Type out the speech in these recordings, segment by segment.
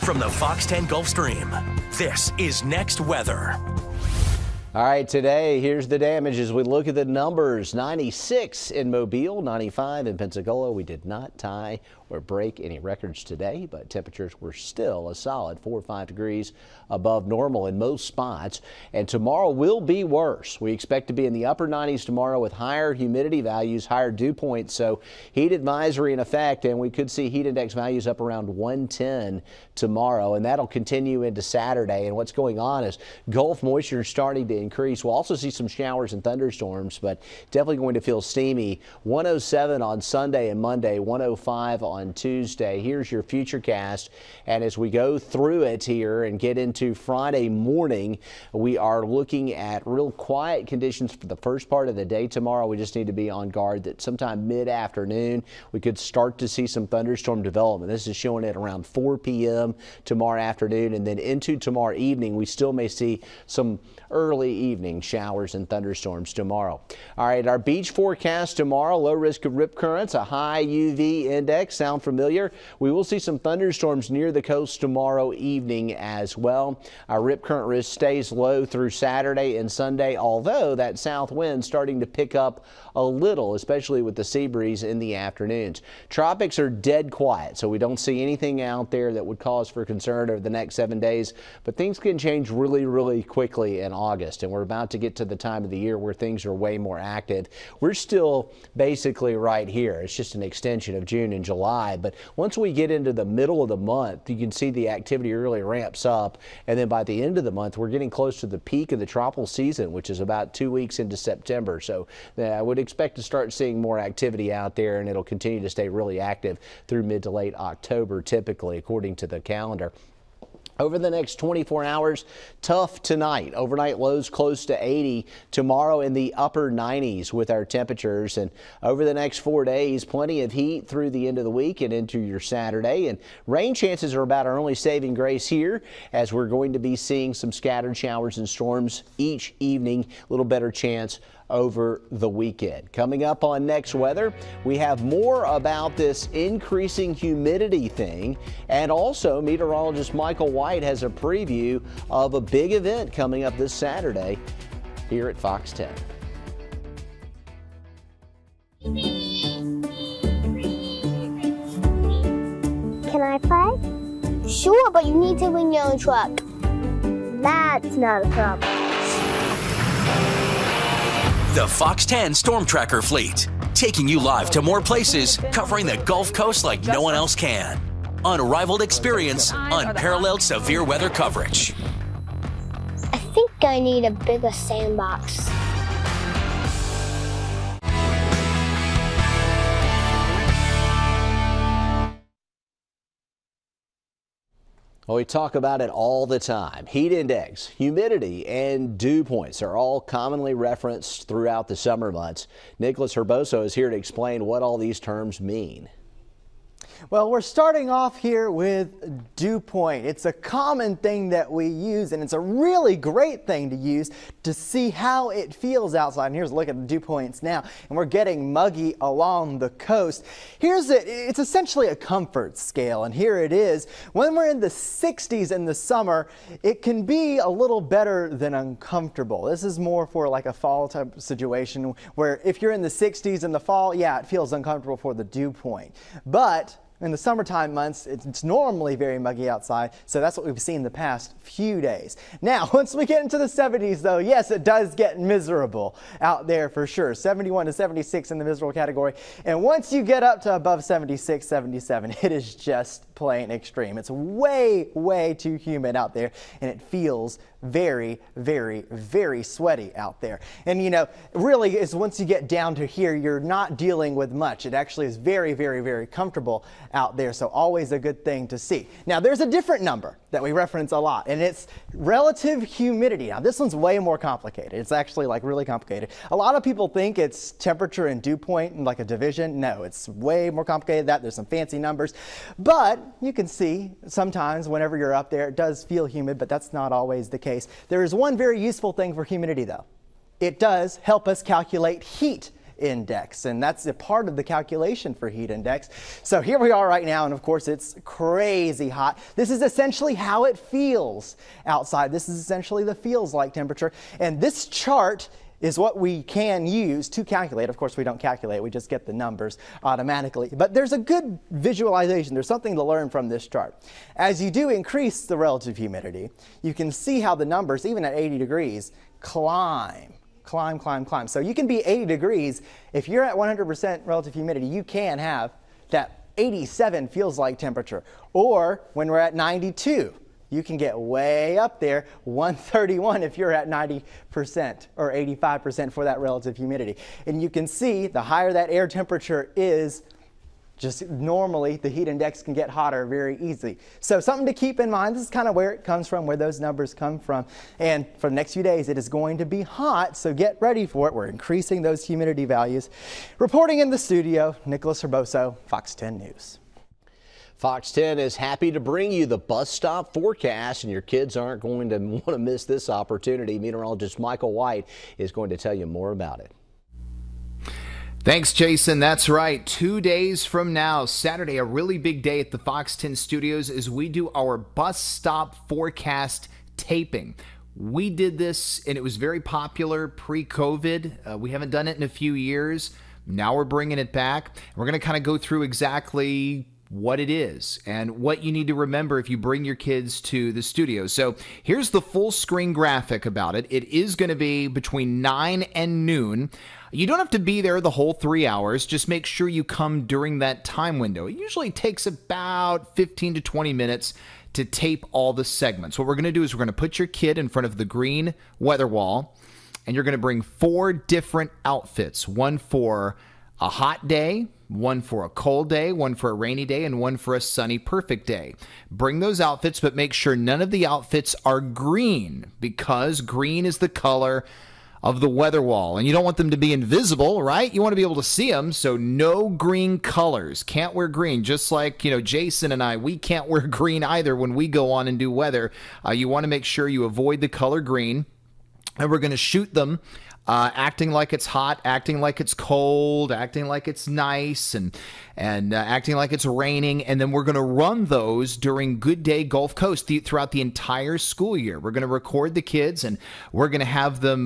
from the Fox 10 Gulf Stream, this is Next Weather. All right, today, here's the damage as we look at the numbers. 96 in Mobile, 95 in Pensacola. We did not tie or break any records today, but temperatures were still a solid 4 or 5 degrees above normal in most spots. And tomorrow will be worse. We expect to be in the upper 90s tomorrow with higher humidity values, higher dew points. So heat advisory in effect, and we could see heat index values up around 110 tomorrow, and that'll continue into Saturday. And what's going on is Gulf moisture is starting to increase. We'll also see some showers and thunderstorms, but definitely going to feel steamy. 107 on Sunday and Monday, 105 on Tuesday. Here's your futurecast, and as we go through it here and get into Friday morning, we are looking at real quiet conditions for the first part of the day tomorrow. We just need to be on guard that sometime mid-afternoon we could start to see some thunderstorm development. This is showing at around 4 p.m. tomorrow afternoon, and then into tomorrow evening we still may see some early evening showers and thunderstorms tomorrow. All right, our beach forecast tomorrow, low risk of rip currents, a high UV index. Sound familiar? We will see some thunderstorms near the coast tomorrow evening as well. Our rip current risk stays low through Saturday and Sunday, although that south wind starting to pick up a little, especially with the sea breeze in the afternoons. Tropics are dead quiet, so we don't see anything out there that would cause for concern over the next 7 days, but things can change really quickly in August, and we're about to get to the time of the year where things are way more active. We're still basically right here. It's just an extension of June and July, but once we get into the middle of the month, you can see the activity really ramps up, and then by the end of the month, we're getting close to the peak of the tropical season, which is about 2 weeks into September. So I would expect to start seeing more activity out there, and it'll continue to stay really active through mid to late October, typically, according to the calendar. Over the next 24 hours, tough tonight. Overnight lows close to 80. Tomorrow in the upper 90s with our temperatures. And over the next 4 days, plenty of heat through the end of the week and into your Saturday. And rain chances are about our only saving grace here, as we're going to be seeing some scattered showers and storms each evening. A little better chance over the weekend. Coming up on Next Weather, we have more about this increasing humidity thing, and also meteorologist Michael White has a preview of a big event coming up this Saturday here at Fox 10. Can I play? Sure, but you need to bring your own truck. That's not a problem. The Fox 10 Storm Tracker Fleet, taking you live to more places, covering the Gulf Coast like no one else can. Unrivaled experience, unparalleled severe weather coverage. I think I need a bigger sandbox. Well, we talk about it all the time. Heat index, humidity, and dew points are all commonly referenced throughout the summer months. Nicholas Herboso is here to explain what all these terms mean. Well, we're starting off here with dew point. It's a common thing that we use, and it's a really great thing to use to see how it feels outside. And here's a look at the dew points now, and we're getting muggy along the coast. It's essentially a comfort scale, and here it is. When we're in the 60s in the summer, it can be a little better than uncomfortable. This is more for like a fall type situation, where if you're in the 60s in the fall, yeah, it feels uncomfortable for the dew point. But in the summertime months, it's normally very muggy outside, so that's what we've seen the past few days. Now, once we get into the 70s, though, yes, it does get miserable out there for sure. 71 to 76 in the miserable category. And once you get up to above 76, 77, it is just plain extreme. It's way too humid out there, and it feels very sweaty out there. And you know, really is once you get down to here, you're not dealing with much. It actually is very comfortable out there, so always a good thing to see. Now, there's a different number that we reference a lot, and it's relative humidity. Now, this one's way more complicated. It's actually like really complicated. A lot of people think it's temperature and dew point and like a division. No, it's way more complicated than that. There's some fancy numbers, but you can see sometimes whenever you're up there, it does feel humid, but that's not always the case. There is one very useful thing for humidity, though. It does help us calculate heat index, and that's a part of the calculation for heat index. So here we are right now, and of course it's crazy hot. This is essentially how it feels outside. This is essentially the feels like temperature, and this chart is what we can use to calculate. Of course, we don't calculate, we just get the numbers automatically. But there's a good visualization. There's something to learn from this chart. As you do increase the relative humidity, you can see how the numbers, even at 80 degrees, climb. So you can be 80 degrees. If you're at 100% relative humidity, you can have that 87 feels like temperature. Or when we're at 92, you can get way up there, 131 if you're at 90% or 85% for that relative humidity. And you can see the higher that air temperature is, just normally the heat index can get hotter very easily. So something to keep in mind. This is kind of where it comes from, where those numbers come from. And for the next few days, it is going to be hot, so get ready for it. We're increasing those humidity values. Reporting in the studio, Nicholas Herboso, Fox 10 News. Fox 10 is happy to bring you the bus stop forecast, and your kids aren't going to want to miss this opportunity. Meteorologist Michael White is going to tell you more about it. Thanks, Jason. That's right. 2 days from now, Saturday, a really big day at the Fox 10 studios as we do our bus stop forecast taping. We did this, and it was very popular pre-COVID. We haven't done it in a few years. Now we're bringing it back. We're going to kind of go through exactly what it is and what you need to remember if you bring your kids to the studio. So here's the full screen graphic about it. It is going to be between 9 and noon. You don't have to be there the whole 3 hours. Just make sure you come during that time window. It usually takes about 15 to 20 minutes to tape all the segments. What we're going to do is we're going to put your kid in front of the green weather wall, and you're going to bring 4 different outfits. One for a hot day, one for a cold day, one for a rainy day, and one for a sunny, perfect day. Bring those outfits, but make sure none of the outfits are green, because green is the color of the weather wall, and you don't want them to be invisible, right? You want to be able to see them, so no green colors. Can't wear green, just like, Jason and I, we can't wear green either when we go on and do weather. You want to make sure you avoid the color green, and we're going to shoot them acting like it's hot, acting like it's cold, acting like it's nice, and acting like it's raining. And then we're going to run those during Good Day Gulf Coast throughout the entire school year. We're going to record the kids, and we're going to have them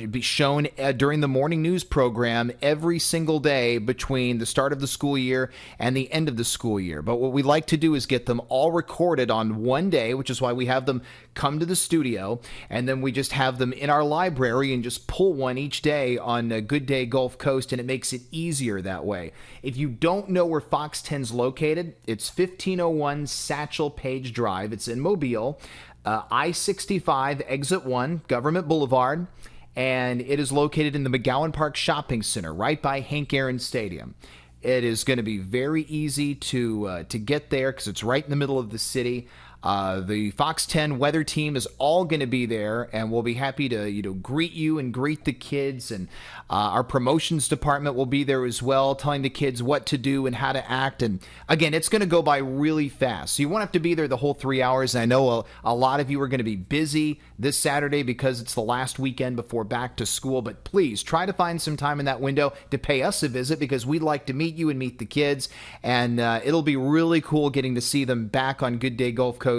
be shown during the morning news program every single day between the start of the school year and the end of the school year. But what we like to do is get them all recorded on one day, which is why we have them come to the studio, and then we just have them in our library and just pull one each day on Good Day Gulf Coast, and it makes it easier that way. If you don't know where Fox 10's located, it's 1501 Satchel Page Drive. It's in Mobile, I-65 Exit 1, Government Boulevard, and it is located in the McGowan Park Shopping Center, right by Hank Aaron Stadium. It is going to be very easy to get there because it's right in the middle of the city. The Fox 10 weather team is all going to be there, and we'll be happy to greet you and greet the kids, and our promotions department will be there as well, telling the kids what to do and how to act. And again, it's going to go by really fast, so you won't have to be there the whole 3 hours. And I know a lot of you are going to be busy this Saturday because it's the last weekend before back to school, but please try to find some time in that window to pay us a visit, because we'd like to meet you and meet the kids, and it'll be really cool getting to see them back on Good Day Gulf Coast,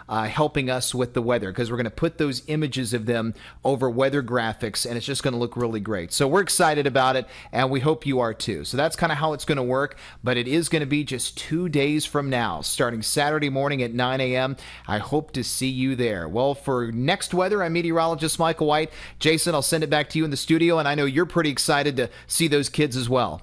helping us with the weather, because we're going to put those images of them over weather graphics, and it's just going to look really great. So we're excited about it, and we hope you are too. So that's kind of how it's going to work, but it is going to be just 2 days from now, starting Saturday morning at 9 a.m. I hope to see you there. Well, for next weather, I'm meteorologist Michael White. Jason, I'll send it back to you in the studio, and I know you're pretty excited to see those kids as well.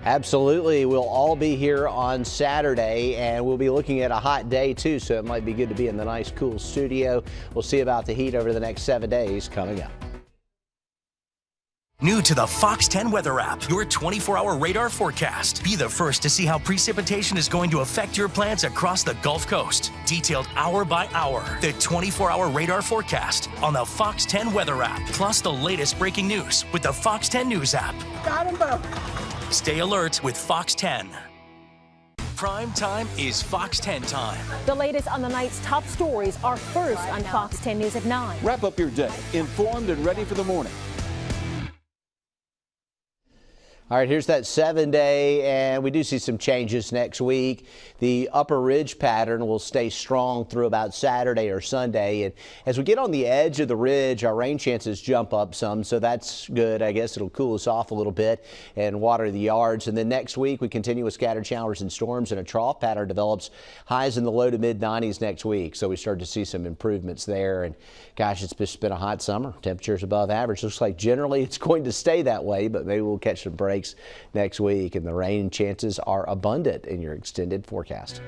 Absolutely. We'll all be here on Saturday, and we'll be looking at a hot day too, so it might be good to be in the nice, cool studio. We'll see about the heat over the next 7 days coming up. New to the Fox 10 weather app, your 24-hour radar forecast. Be the first to see how precipitation is going to affect your plans across the Gulf Coast. Detailed hour by hour. The 24-hour radar forecast on the Fox 10 weather app. Plus the latest breaking news with the Fox 10 News app. Got him both. Stay alert with Fox 10. Prime time is Fox 10 time. The latest on the night's top stories are first on Fox 10 News at 9. Wrap up your day, informed and ready for the morning. All right, here's that 7-day, and we do see some changes next week. The upper ridge pattern will stay strong through about Saturday or Sunday. And as we get on the edge of the ridge, our rain chances jump up some, so that's good. I guess it'll cool us off a little bit and water the yards. And then next week, we continue with scattered showers and storms, and a trough pattern develops, highs in the low to mid 90s next week. So we start to see some improvements there. And gosh, it's just been a hot summer. Temperatures above average. Looks like generally it's going to stay that way, but maybe we'll catch some breaks next week, and the rain chances are abundant in your extended forecast.